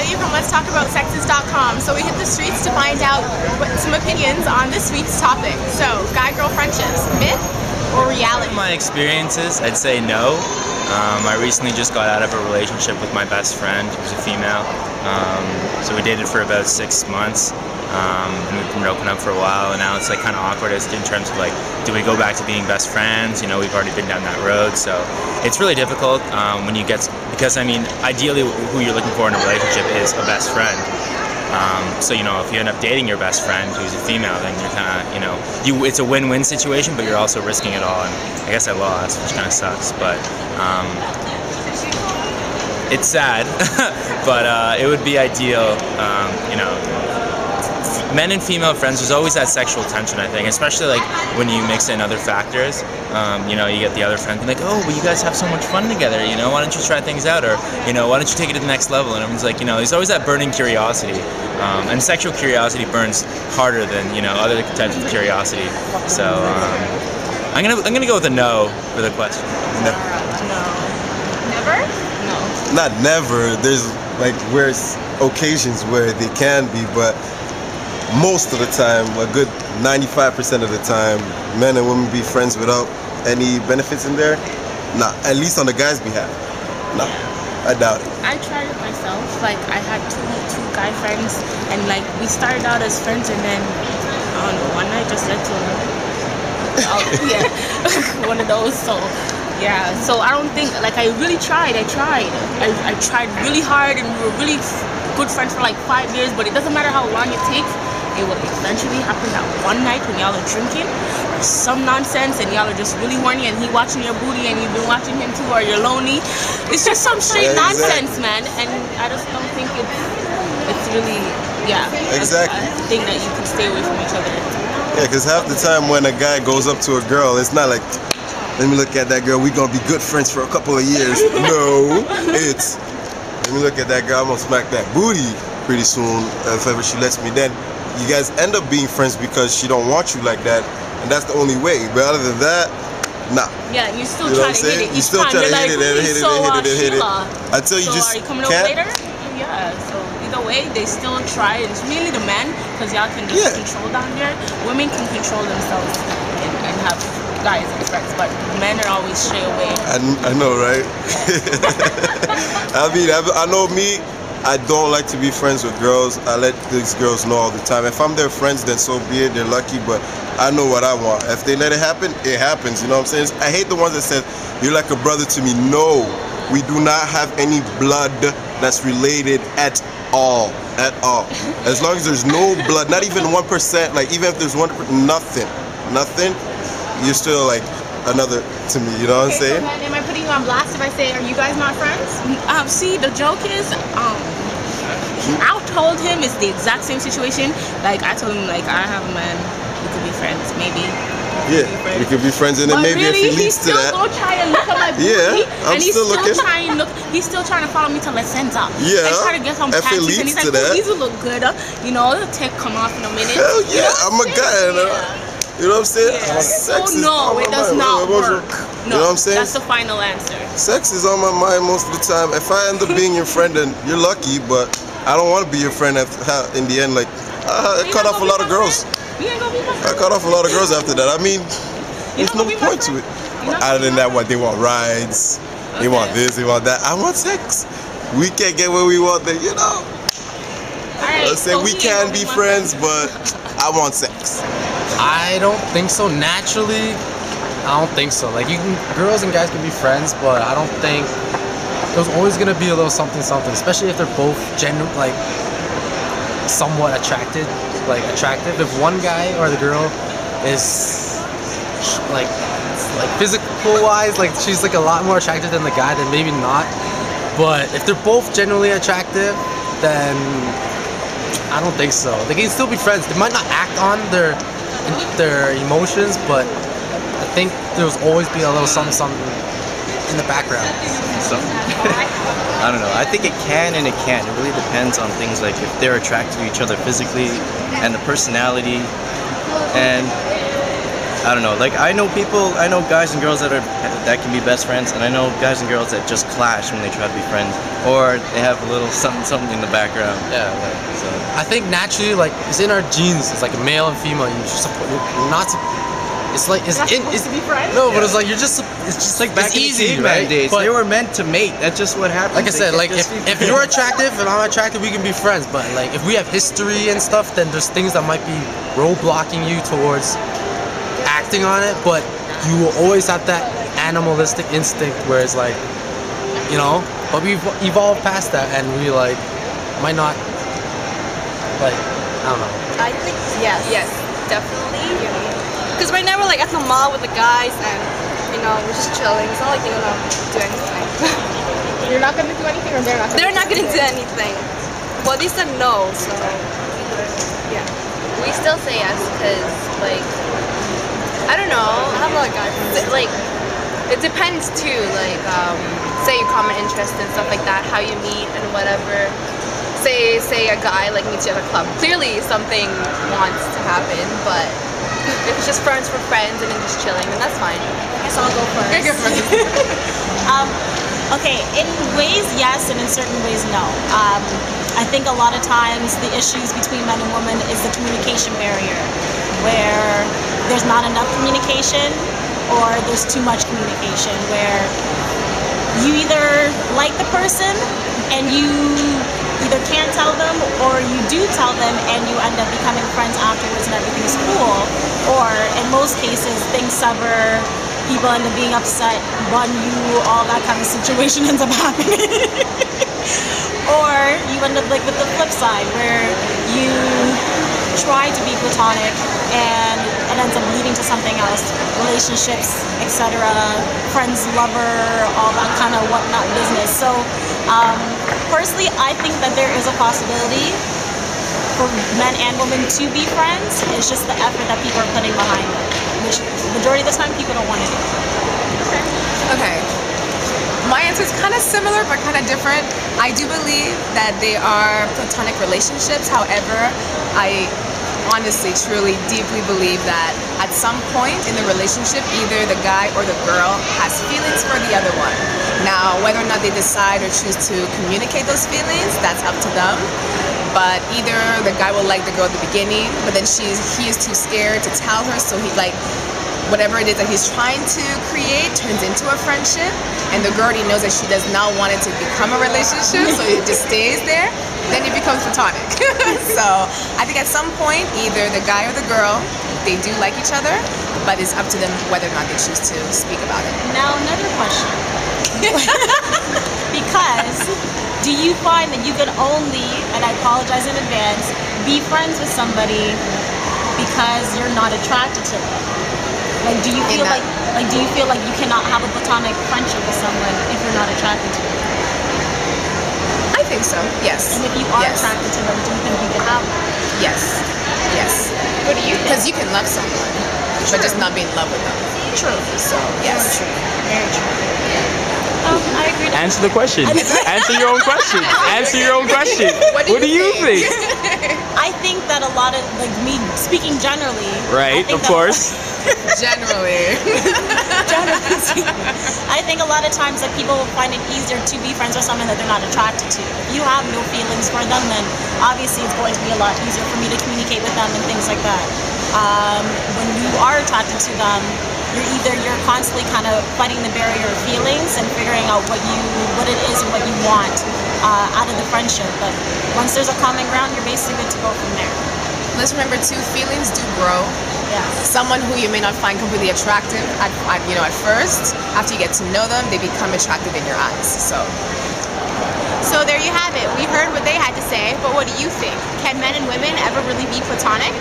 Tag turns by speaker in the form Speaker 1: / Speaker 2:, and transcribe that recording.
Speaker 1: everybody from LetsTalkAboutSexes.com. So we hit the streets to find out some opinions on this week's topic. So, guy-girl friendships, myth or reality?
Speaker 2: My experiences, I'd say no. I recently just got out of a relationship with my best friend, who's a female. So we dated for about 6 months, and we've been broken up for a while, and now it's like kind of awkward as in terms of like, do we go back to being best friends? You know, we've already been down that road, so it's really difficult when you get, because I mean, ideally who you're looking for in a relationship is a best friend. So, you know, if you end up dating your best friend who's a female, then you're kind of, you know, it's a win-win situation, but you're also risking it all, and I guess I lost, which kind of sucks, but it's sad, but it would be ideal, you know, men and female friends, there's always that sexual tension, I think, especially like when you mix in other factors. You know, you get the other friend like, oh, well, you guys have so much fun together, you know, why don't you try things out, or, you know, why don't you take it to the next level? And everyone's like, you know, there's always that burning curiosity, and sexual curiosity burns harder than, you know, other types of curiosity. So I'm gonna go with a no for the question.
Speaker 1: No. Never? No.
Speaker 3: Not never. There's like occasions where they can be, but most of the time, a good 95% of the time, men and women be friends without any benefits in there. Nah, at least on the guy's behalf. Nah, I doubt it.
Speaker 4: I tried it myself. Like, I had two guy friends, and like we started out as friends, and then I don't know, one night just led to another. Yeah, one of those. So yeah, so I don't think, like, I really tried. I tried really hard, and we were really good friends for like 5 years. But it doesn't matter how long it takes. It will eventually happen that one night when y'all are drinking or some nonsense and y'all are just really horny and he watching your booty and you've been watching him too, or you're lonely. It's just some straight nonsense, man. And I just don't think it's really, yeah,
Speaker 3: exactly
Speaker 4: a thing that you can stay away from each other.
Speaker 3: Yeah, because half the time when a guy goes up to a girl, it's not like, let me look at that girl, we gonna be good friends for a couple of years. No, it's, let me look at that girl, I'm gonna smack that booty pretty soon if ever she lets me. Then you guys end up being friends because she don't want you like that, and that's the only way. But other than that, nah.
Speaker 4: Yeah, you still try to hit it.
Speaker 3: You still try to hit it. Until you just
Speaker 4: are you coming over later? Yeah, so either way, they still try. It's mainly the men, because y'all can just control down here. Women can control themselves and have guys as friends, but men are always stray away.
Speaker 3: I know, right? I mean, I know me. I don't like to be friends with girls. I let these girls know all the time. If I'm their friends, then so be it. They're lucky, but I know what I want. If they let it happen, it happens. You know what I'm saying? I hate the ones that said, you're like a brother to me. No, we do not have any blood that's related at all. At all. As long as there's no blood, not even 1%, like even if there's 1%, nothing, you're still like another to me, you know what I'm saying?
Speaker 1: So am I putting you on blast if I say, are you guys not friends?
Speaker 4: See, the joke is, I told him it's the exact same situation. Like, I told him, like, I have a man, we could be friends, maybe.
Speaker 3: Yeah, we could be friends, and then maybe
Speaker 4: really,
Speaker 3: if he leads to that.
Speaker 4: He's still gonna try and look at my booty.
Speaker 3: Yeah, I'm still looking.
Speaker 4: He's still trying to follow me to La Senza.
Speaker 3: Yeah,
Speaker 4: and try to get some
Speaker 3: if it
Speaker 4: patches, and
Speaker 3: leads
Speaker 4: he's
Speaker 3: to
Speaker 4: like,
Speaker 3: that.
Speaker 4: oh, these will look good. You know, it'll come off in a minute.
Speaker 3: Hell yeah,
Speaker 4: you know
Speaker 3: I'm a guy. You know what I'm saying?
Speaker 4: Yeah.
Speaker 3: Sex
Speaker 4: so no, it does not work. No,
Speaker 3: you know what I'm saying?
Speaker 4: That's the final answer.
Speaker 3: Sex is on my mind most of the time. If I end up being your friend, then you're lucky, but I don't want to be your friend in the end. Like, I cut off a lot of girls. I cut off a lot of girls after that. I mean, there's no point to it. Other than that, what they want rides, they want this, they want that. I want sex. We can't get what we want, then, you know. Let's say we can be friends, but I want sex.
Speaker 5: I don't think so. Naturally, I don't think so. Like, girls and guys can be friends, but I don't think there's always gonna be a little something, especially if they're both like somewhat attractive. If one guy or the girl is like physical wise, like she's like a lot more attractive than the guy, then maybe not. But if they're both genuinely attractive, then I don't think so. They can still be friends. They might not act on their emotions, but I think there's always be a little something in the background.
Speaker 6: So, I don't know. I think it can and it can't. It really depends on things like if they're attracted to each other physically and the personality. And I don't know. Like I know guys and girls that can be best friends, and I know guys and girls that just clash when they try to be friends, or they have a little something in the background.
Speaker 5: Yeah. So I think naturally, like it's in our genes. It's like a male and female. You're not. It's like it's
Speaker 1: to be friends.
Speaker 5: No, but it's like it's just like
Speaker 6: Back
Speaker 5: it's
Speaker 6: in the
Speaker 5: easy,
Speaker 6: caveman
Speaker 5: right?
Speaker 6: days,
Speaker 5: But
Speaker 6: they were meant to mate. That's just what happened.
Speaker 5: like I said, like if you're attractive and I'm attractive, we can be friends. But like if we have history and stuff, then there's things that might be roadblocking you towards acting on it. But you will always have that animalistic instinct where it's like, you know. But we've evolved past that, and we like might not like I don't know.
Speaker 7: I think yes, definitely. Because right now we're like at the mall with the guys, and we're just chilling. It's not like they're gonna do anything.
Speaker 1: You're not gonna do anything, or they're not.
Speaker 7: They're not gonna do anything. Well, they said no, so yeah.
Speaker 8: We still say yes because, like, I don't know.
Speaker 7: I have a lot of guys.
Speaker 8: Like, it depends too. Like, say your common interests and stuff like that, how you meet and whatever. Say a guy like meets you at a club. Clearly, something wants to happen, but if it's just friends for friends and then just chilling, then that's fine.
Speaker 7: I guess I'll go first.
Speaker 9: Okay, in ways yes, and in certain ways no. I think a lot of times the issues between men and women is the communication barrier, where there's not enough communication or there's too much communication, where you either like the person and you either can't tell them, or you do tell them and you end up becoming friends afterwards and everything's cool, or in most cases things sever, people end up being upset, run you, all that kind of situation ends up happening. Or you end up like with the flip side, where you try to be platonic and it ends up leading to something else, relationships, etc., friends, lover, all that kind of whatnot business. So personally, I think that there is a possibility for men and women to be friends. It's just the effort that people are putting behind it, which majority of the time people don't want to do.
Speaker 1: Okay. My answer is kind of similar but kind of different. I do believe that they are platonic relationships. However, I honestly, truly, deeply believe that at some point in the relationship, either the guy or the girl has feelings for the other one. Now, whether or not they decide or choose to communicate those feelings, that's up to them. But either the guy will like the girl at the beginning, but then he is too scared to tell her, so he whatever it is that he's trying to create turns into a friendship, and the girl already knows that she does not want it to become a relationship, so it just stays there, then it becomes platonic. So I think at some point, either the guy or the girl, they do like each other, but it's up to them whether or not they choose to speak about it.
Speaker 9: Now another question. Because do you find that you can only, and I apologize in advance, be friends with somebody because you're not attracted to them? Like, do you feel like you cannot have a platonic friendship with someone if you're not attracted to them?
Speaker 1: I think so, yes.
Speaker 9: And if you are attracted to them, do you think you can have them?
Speaker 1: Yes, yes.
Speaker 9: What do you think?
Speaker 1: Because you can love someone, but just not be in love with them.
Speaker 9: True.
Speaker 1: So, yes.
Speaker 9: Very true. I agree.
Speaker 2: Answer the question. Answer your own question. Answer your own question. What do you think?
Speaker 9: I think that a lot of, like me speaking generally.
Speaker 2: Right, of course.
Speaker 1: Generally.
Speaker 9: I think a lot of times that people find it easier to be friends with someone that they're not attracted to. If you have no feelings for them, then obviously it's going to be a lot easier for me to communicate with them and things like that. When you are attracted to them, you're constantly kind of fighting the barrier of feelings and figuring out what it is and what you want out of the friendship. But once there's a common ground, you're basically good to go from there.
Speaker 1: Let's remember too, feelings do grow.
Speaker 9: Yes.
Speaker 1: Someone who you may not find completely attractive at first, after you get to know them, they become attractive in your eyes. So there you have it. We heard what they had to say, but what do you think? Can men and women ever really be platonic?